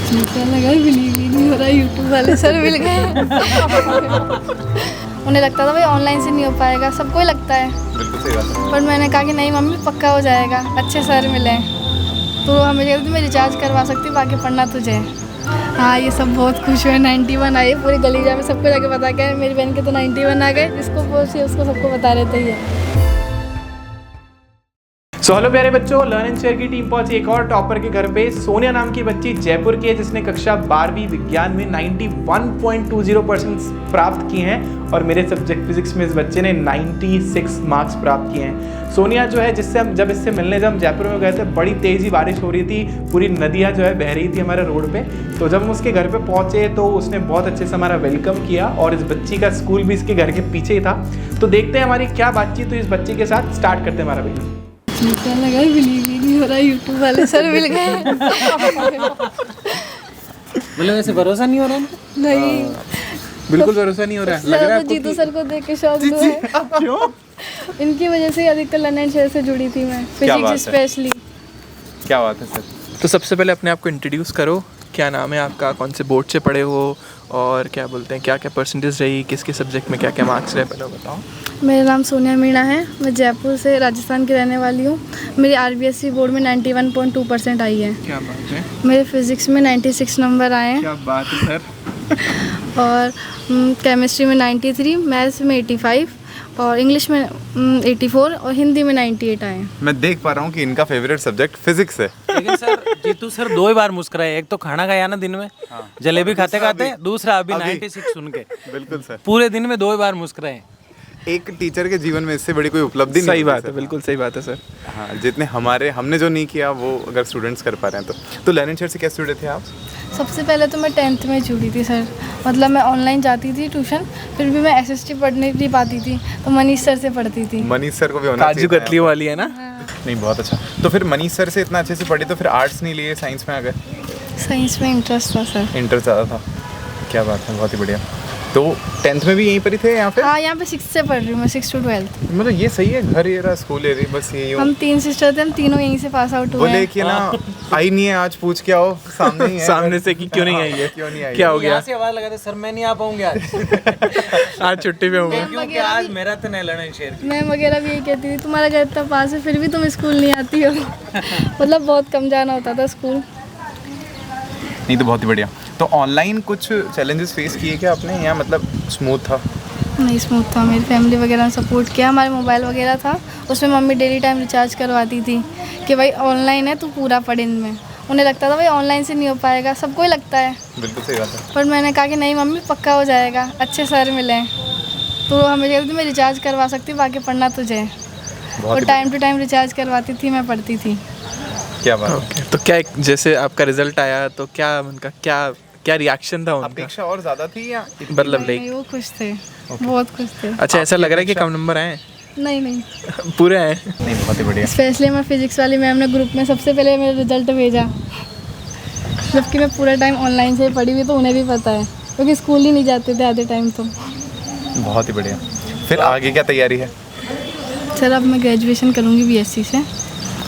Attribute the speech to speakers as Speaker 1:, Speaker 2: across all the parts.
Speaker 1: ऐसा लगा बिलीव ही नहीं हो रहा, यूट्यूब वाले सर मिल गए। उन्हें लगता था भाई ऑनलाइन से नहीं हो पाएगा, सबको ही लगता है।
Speaker 2: बिल्कुल सही बात है।
Speaker 1: पर मैंने कहा कि नहीं मम्मी पक्का हो जाएगा, अच्छे सर मिले। तो हमें कहते थे मैं रिचार्ज करवा सकती हूँ, बाकी पढ़ना तुझे। हाँ ये सब बहुत खुश हुए। 91 आए, पूरी गली जा में सबको जाके बता के मेरी बहन के तो 91 आ गए, जिसको पूछिए उसको सबको बता रहे थे ये।
Speaker 3: सो हेलो प्यारे बच्चों, लर्न एंड शेयर की टीम पहुंची एक और टॉपर के घर पे। सोनिया नाम की बच्ची जयपुर की है, जिसने कक्षा 12वीं विज्ञान में 91.20% प्राप्त किए हैं और मेरे सब्जेक्ट फिजिक्स में इस बच्चे ने 96 मार्क्स प्राप्त किए हैं। सोनिया जो है, जिससे हम जब इससे मिलने जब हम जयपुर में गए थे, बड़ी तेज़ी बारिश हो रही थी, पूरी नदियाँ जो है बह रही थी हमारे रोड पे। तो जब हम उसके घर पे पहुँचे तो उसने बहुत अच्छे से हमारा वेलकम किया और इस बच्ची का स्कूल भी इसके घर के पीछे ही था। तो देखते हैं हमारी क्या बातचीत हुई इस बच्ची के साथ। स्टार्ट करते हैं हमारा वीडियो।
Speaker 1: ऐसा लगा बिलीव ही नहीं हो रहा, यूट्यूब वाले सर मिल गए।
Speaker 4: मतलब ऐसे भरोसा नहीं हो रहा ना?
Speaker 1: नहीं
Speaker 3: बिल्कुल भरोसा नहीं हो रहा है। लग रहा है आपको
Speaker 1: जीतू सर को देख के शौक हुआ है।
Speaker 3: क्यों?
Speaker 1: इनकी वजह से अधिकतर लर्न एंड शेयर से जुड़ी थी मैं, फिजिक्स स्पेशली।
Speaker 2: क्या बात है सर।
Speaker 3: तो सबसे पहले अपने आप को इंट्रोड्यूस करो। क्या नाम है आपका, कौन से बोर्ड से पढ़े हो और क्या बोलते हैं, क्या क्या परसेंटेज रही, किसके सब्जेक्ट में क्या क्या मार्क्स रहे, पहले बताओ।
Speaker 1: मेरा नाम सोनिया मीणा है, मैं जयपुर से राजस्थान की रहने वाली हूँ। मेरी RBSC बोर्ड में 91.2% आई है।
Speaker 3: क्या बात है,
Speaker 1: मेरे फिज़िक्स में 96 नंबर आए हैं
Speaker 3: क्या बात है सर।
Speaker 1: और केमिस्ट्री में 93, मैथ्स में 85 और इंग्लिश में 84 और हिंदी में 98 आए हैं।
Speaker 2: मैं देख पा रहा हूँ कि इनका फेवरेट सब्जेक्ट फिजिक्स है।
Speaker 4: लेकिन सर जीतू सर 2 ही बार मुस्कुराए, एक तो खाना खाया ना दिन में, जलेबी खाते खाते, दूसरा अभी 96 सुन के।
Speaker 2: बिल्कुल सर।
Speaker 4: पूरे दिन में 2 ही बार मुस्कुराए।
Speaker 2: एक टीचर के जीवन में इससे बड़ी कोई उपलब्धि नहीं
Speaker 3: सही
Speaker 2: होती
Speaker 3: बात है,
Speaker 2: सर।
Speaker 3: बिल्कुल सही बात है सर।
Speaker 2: हाँ, जितने हमने जो नहीं किया वो अगर स्टूडेंट्स कर पा रहे हैं तो लर्न एंड शेयर से कैसे जुड़े थे आप?
Speaker 1: सबसे पहले तो मैं 10th में जुड़ी थी सर। मतलब मैं ऑनलाइन जाती थी ट्यूशन, फिर भी मैं SST पढ़ने नहीं पाती थी, तो मनीष सर से पढ़ती थी।
Speaker 2: मनीष सर को भी होना
Speaker 3: काजू
Speaker 2: चाहिए
Speaker 3: कतली वाली है ना।
Speaker 2: नहीं, बहुत अच्छा। तो फिर मनीष सर से इतना अच्छे से पढ़ी तो फिर आर्ट्स नहीं लिए, साइंस में आ गए?
Speaker 1: साइंस में इंटरेस्ट था सर।
Speaker 2: इंटरेस्ट ज़्यादा था। क्या बात है, बहुत ही बढ़िया। तो 10th में भी यहीं पर ही थे यहाँ पे?
Speaker 1: हाँ, यहाँ पे 6 से पढ़ रही हूँ मैं, 6 to 12।
Speaker 2: मतलब ये सही है, घर ये रहा, स्कूल ये रही, बस यही हो।
Speaker 1: हम 3 सिस्टर थे, हम तीनों यहीं से पास आउट हुए
Speaker 2: बोले
Speaker 1: हैं।
Speaker 2: कि ना आई नहीं है, आज पूछ के आओ, सामने ही है।
Speaker 3: सामने से कि क्यों नहीं आई है,
Speaker 2: क्यों नहीं आई?
Speaker 3: क्या हो गया,
Speaker 4: यहाँ से आवाज लगाते सर मैं नहीं आ पाऊंगी आज।
Speaker 3: आज छुट्टी पे हूँ मैं।
Speaker 4: क्योंकि आज मेरा तो नहीं लर्न एंड शेयर।
Speaker 1: मैम वगैरह भी यही कहती थी, तुम्हारा घर इतना पास है फिर भी तुम स्कूल नहीं आती हो। मतलब बहुत कम जाना होता था स्कूल।
Speaker 2: नहीं तो बहुत ही बढ़िया। तो ऑनलाइन कुछ चैलेंजेस फेस किए क्या आपने, या मतलब स्मूथ था?
Speaker 1: नहीं स्मूथ था, मेरी फैमिली वगैरह ने सपोर्ट किया। हमारे मोबाइल वगैरह था, उसमें मम्मी डेली टाइम रिचार्ज करवाती थी कि भाई ऑनलाइन है तू पूरा पढ़ इनमें। उन्हें लगता था भाई ऑनलाइन से नहीं हो पाएगा, सबको ही लगता है।
Speaker 2: बिल्कुल सही बात है।
Speaker 1: पर मैंने कहा कि नहीं मम्मी पक्का हो जाएगा, अच्छे सर मिले। तो हमें कहती थी मैं रिचार्ज करवा सकती हूँ, बाकी पढ़ना तुझे। और टाइम टू टाइम रिचार्ज करवाती थी, मैं पढ़ती थी।
Speaker 2: क्या बात है।
Speaker 3: ओके, तो क्या जैसे आपका रिजल्ट आया तो क्या उनका क्या रिएक्शन था उनका?
Speaker 2: अपेक्षा और ज्यादा थी या
Speaker 3: मतलब
Speaker 1: नहीं,
Speaker 3: लाइक
Speaker 1: वो खुश थे, बहुत खुश थे।
Speaker 3: अच्छा, ऐसा लग रहा है कि कम नंबर आए?
Speaker 1: नहीं
Speaker 3: पूरे आए?
Speaker 2: नहीं, बहुत ही बढ़िया।
Speaker 1: स्पेशली मैं फिजिक्स वाली मैम ने ग्रुप में सबसे पहले मेरा रिजल्ट भेजा, जबकि मैं पूरा टाइम ऑनलाइन से पढ़ी हुई, तो उन्हें भी पता है क्योंकि स्कूल ही नहीं जाते थे आधे टाइम। तो
Speaker 2: बहुत ही बढ़िया। फिर आगे क्या तैयारी है?
Speaker 1: सर अब मैं ग्रेजुएशन करूँगी BSc से,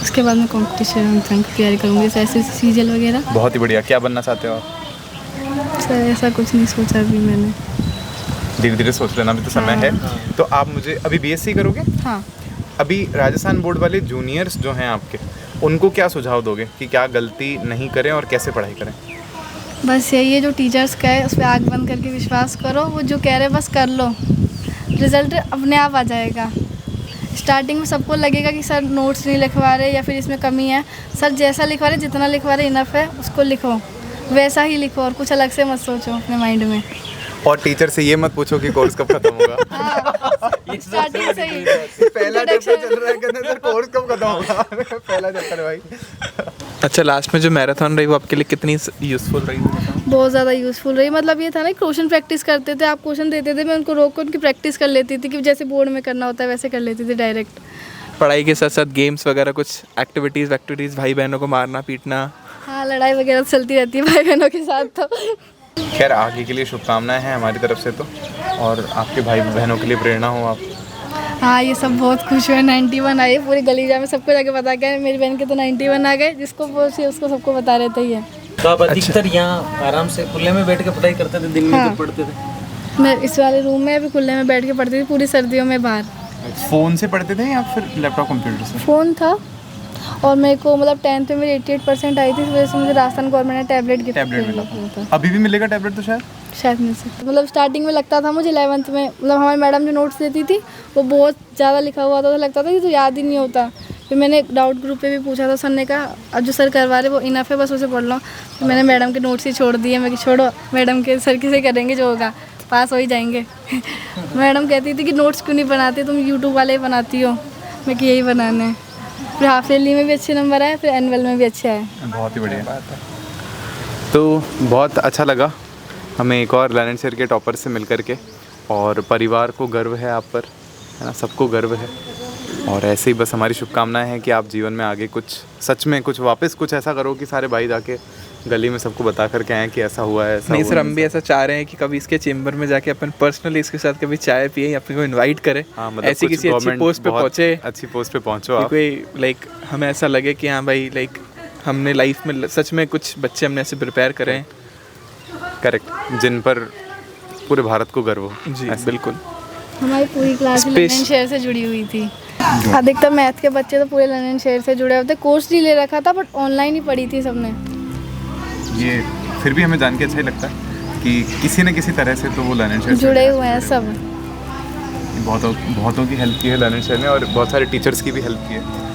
Speaker 1: उसके बाद मैं कॉम्पिटिशन की तैयारी करूँगी, जैसे CGL वगैरह।
Speaker 2: बहुत ही बढ़िया। क्या बनना चाहते हो आप?
Speaker 1: सर ऐसा कुछ नहीं सोचा अभी मैंने।
Speaker 2: धीरे धीरे सोच लेना, भी तो समय है। तो आप मुझे अभी BSc करोगे?
Speaker 1: हाँ,
Speaker 2: अभी राजस्थान बोर्ड वाले जूनियर्स जो हैं आपके, उनको क्या सुझाव दोगे कि क्या गलती नहीं करें और कैसे पढ़ाई करें?
Speaker 1: बस यही है, जो टीचर्स कहे उस पर आँख बंद करके विश्वास करो, वो जो कह रहे बस कर लो, रिजल्ट अपने आप आ जाएगा। स्टार्टिंग में सबको लगेगा कि सर नोट्स नहीं लिखवा रहे या फिर इसमें कमी है। सर जैसा लिखवा रहे, जितना लिखवा रहे इनफ है, उसको लिखो, वैसा ही लिखो और कुछ अलग से मत सोचो अपने माइंड में।
Speaker 2: और टीचर से ये मत पूछो कि कोर्स कब खत्म होगा।
Speaker 1: स्टार्टिंग से ही
Speaker 2: पहला चैप्टर चल रहा है, कहते हैं सर कोर्स कब खत्म होगा। पहला चैप्टर भाई।
Speaker 3: अच्छा, लास्ट में जो मैराथन रही वो आपके लिए कितनी यूज़फुल रही?
Speaker 1: बहुत ज़्यादा यूज़फुल रही। मतलब ये था ना, क्वेश्चन प्रैक्टिस करते थे, आप क्वेश्चन देते थे, मैं उनको रोक कर उनकी प्रैक्टिस कर लेती थी कि जैसे बोर्ड में करना होता है वैसे कर लेती थी डायरेक्ट।
Speaker 3: पढ़ाई के साथ साथ गेम्स वगैरह, कुछ एक्टिविटीज़, भाई बहनों को मारना पीटना?
Speaker 1: हाँ, लड़ाई वगैरह चलती रहती है भाई बहनों के साथ। तो
Speaker 2: खैर आगे के लिए शुभकामनाएं हैं हमारी तरफ से तो, और आपके भाई बहनों के लिए प्रेरणा हो आप।
Speaker 1: हाँ, ये सब बहुत खुश हुए। 91 आए, पूरी गली जा में सबको जाके बता के मेरी बहन के तो 91 आ गए, जिसको पूछिए उसको सबको बता रहे थे ये।
Speaker 4: तो आप अधिकतर यहाँ आराम से खुले में बैठ के पढ़ाई करते थे, दिन में
Speaker 1: हाँ।
Speaker 4: जब पढ़ते थे?
Speaker 1: मैं इस वाले रूम में अभी खुले में बैठ के पढ़ती थी पूरी सर्दियों में बाहर।
Speaker 2: फ़ोन से पढ़ते थे या फिर लैपटॉप कंप्यूटर से?
Speaker 1: फ़ोन था और मेरे को मतलब 10th में मेरी 88% आई थी, इस वजह से मुझे राजस्थान गवर्नमेंट ने टैबलेट गिफ्ट
Speaker 2: टैबलेट मिला था। अभी भी मिलेगा टैबलेट तो शायद
Speaker 1: मिल सकता। मतलब स्टार्टिंग में लगता था मुझे 11th में, मतलब हमारी मैडम जो नोट्स देती थी वो बहुत ज़्यादा लिखा हुआ था, तो लगता था कि तो याद ही नहीं होता। फिर मैंने डाउट ग्रुप पे भी पूछा था, सर ने कहा अब जो सर करवा रहे वो इनफ है, बस उसे पढ़ लो। तो मैंने मैडम के नोट्स ही छोड़ दिए। मैं कि छोड़ो मैडम के, सर किसे करेंगे, जो होगा पास हो ही जाएंगे। मैडम कहती थी कि नोट्स क्यों नहीं बनाती, तुम यूट्यूब वाले ही बनाती हो। मैं कि यही बनाने हैं। फिर हाफ ईयरली में भी अच्छे नंबर आए, फिर एनुअल में भी अच्छे आए।
Speaker 2: बहुत ही बढ़िया बात है। तो बहुत अच्छा लगा हमें एक और लर्निंग शेयर के टॉपर से मिल कर के, और परिवार को गर्व है आप पर, है ना, सबको गर्व है। और ऐसे ही बस हमारी शुभकामनाएं हैं कि आप जीवन में आगे कुछ सच में कुछ वापस कुछ ऐसा करो कि सारे भाई जाके गली में सबको बता करके आए कि ऐसा हुआ है, ऐसा
Speaker 3: नहीं
Speaker 2: हुआ
Speaker 3: सर,
Speaker 2: है।
Speaker 3: हम भी ऐसा चाह रहे हैं कि कभी इसके चेंबर में जाके अपन पर्सनली इसके साथ कभी चाय पिए या फिर को इनवाइट करें।
Speaker 2: हाँ, मतलब
Speaker 3: ऐसी
Speaker 2: कुछ
Speaker 3: किसी अच्छी
Speaker 2: government
Speaker 3: पोस्ट पे
Speaker 2: बहुत
Speaker 3: पहुँचे,
Speaker 2: अच्छी पोस्ट पे पहुँचो
Speaker 3: कि
Speaker 2: आप।
Speaker 3: कोई लाइक हमें ऐसा लगे कि हाँ भाई लाइक हमने लाइफ में सच में कुछ बच्चे हमने ऐसे प्रिपेयर करे हैं।
Speaker 2: करेक्ट, जिन पर पूरे भारत को गर्व हो।
Speaker 3: जी
Speaker 2: ऐसे।
Speaker 3: बिल्कुल।
Speaker 1: हमारी पूरी क्लास लर्निंग शेयर से जुड़ी हुई थी। अधिकतर मैथ के बच्चे तो पूरे लर्निंग शेयर से जुड़े होते। कोर्स नहीं ले रखा था बट ऑनलाइन ही पढ़ी थी सबने।
Speaker 2: ये फिर भी हमें जान के अच्छा ही लगता है कि किसी न किसी तरह से तो वो लर्निंग शेयर
Speaker 1: जुड़े हुए हैं सब।
Speaker 2: बहुतों की हेल्प की है लर्निंग शेयर ने, और बहुत सारे टीचर्स की भी हेल्प की है।